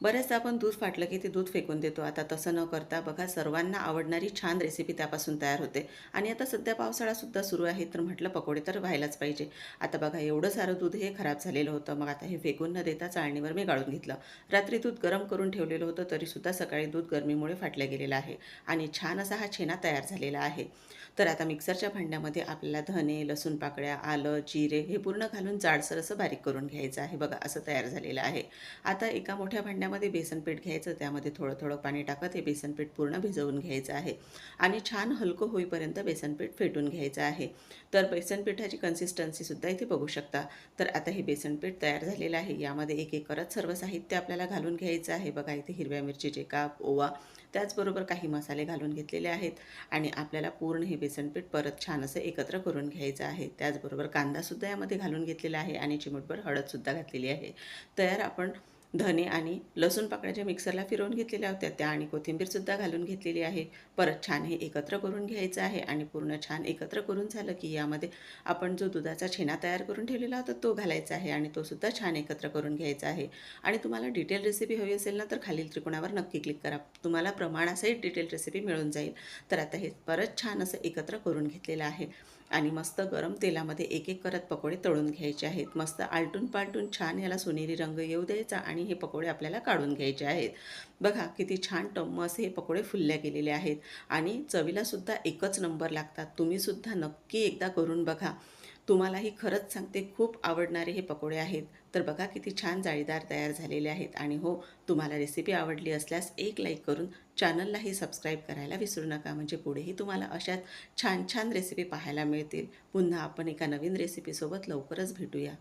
बऱ्याचदा आपण दूध फाटलं की ते दूध फेकून देतो. आता तसं न करता बघा सर्वांना आवडणारी छान रेसिपी त्यापासून तयार होते. आणि आता सध्या पावसाळासुद्धा सुरू आहे तर म्हटलं पकोडे तर व्हायलाच पाहिजे. आता बघा एवढं सारं दूध हे खराब झालेलं होतं. मग आता हे फेकून न देता चाळणीवर मी गाळून घेतलं. रात्री दूध गरम करून ठेवलेलं होतं तरीसुद्धा सकाळी दूध गरमीमुळे फाटलं गेलेलं आहे. आणि छान असा हा छेना तयार झालेला आहे. तर आता मिक्सरच्या भांड्यामध्ये आपल्याला धने, लसूण पाकळ्या, आलं, जिरे हे पूर्ण घालून जाडसर असं बारीक करून घ्यायचं आहे. बघा असं तयार झालेलं आहे. आता एका मोठ्या भांड्यामध्ये बेसन पीठ घ्यायचं, त्यामध्ये थोडं थोडं पाणी टाकत हे बेसन पीठ पूर्ण भिजवून घ्यायचं आहे. आणि छान हलकं होईपर्यंत बेसन पीठ फेटून घ्यायचं आहे. तर बेसन पिठाची कन्सिस्टन्सीसुद्धा इथे बघू शकता. तर आता हे बेसन पीठ तयार झालेलं आहे. यामध्ये एक एक करत सर्व साहित्य आपल्याला घालून घ्यायचं आहे. बघा इथे हिरव्या मिरचीचे काप, ओवा, त्याचबरोबर काही मसाले घालून घेतलेले आहेत. आणि आपल्याला पूर्ण हे बेसन पीठ परत छान असं एकत्र करून घ्यायचं आहे. त्याचबरोबर कांदासुद्धा यामध्ये घालून घेतलेला आहे आणि चिमूटभर हळदसुद्धा घातलेली आहे. तयार आपण धने आणि लसूण पाकळ्याच्या मिक्सरला फिरवून घेतलेल्या होत्या त्या आणि कोथिंबीरसुद्धा घालून घेतलेली आहे. परत छान हे एकत्र करून घ्यायचं आहे आणि पूर्ण छान एकत्र करून झालं की यामध्ये आपण जो दुधाचा छेना तयार करून ठेवलेला होता तो घालायचा आहे आणि तो सुद्धा छान एकत्र करून घ्यायचा आहे. आणि तुम्हाला डिटेल रेसिपी हवी असेल ना तर खालील त्रिकोणावर नक्की क्लिक करा. तुम्हाला प्रमाणासहित डिटेल रेसिपी मिळून जाईल. तर आता हे परत छान असं एकत्र करून घेतलेलं आहे. आणि मस्त गरम तेलामध्ये एक एक करत पकोडे तळून घ्यायचे आहेत. मस्त आलटून पालटून छान याला सोनेरी रंग येऊ द्यायचा आणि हे पकोडे आपल्याला काढून घ्यायचे आहेत. बघा किती छान टम्म असे हे पकोडे फुलल्या गेलेले आहेत आणि चवीलासुद्धा एकच नंबर लागतात. तुम्हीसुद्धा नक्की एकदा करून बघा. तुम्हालाही खरंच सांगते खूप आवडणारे हे पकोडे आहेत. तर बघा किती छान जाळीदार तयार झालेले आहेत. आणि हो, तुम्हाला रेसिपी आवडली असल्यास एक लाईक करून चॅनललाही सबस्क्राईब करायला विसरू नका. म्हणजे पुढेही तुम्हाला अशाच छान छान रेसिपी पाहायला मिळतील. पुन्हा आपण एका नवीन रेसिपीसोबत लवकरच भेटूया.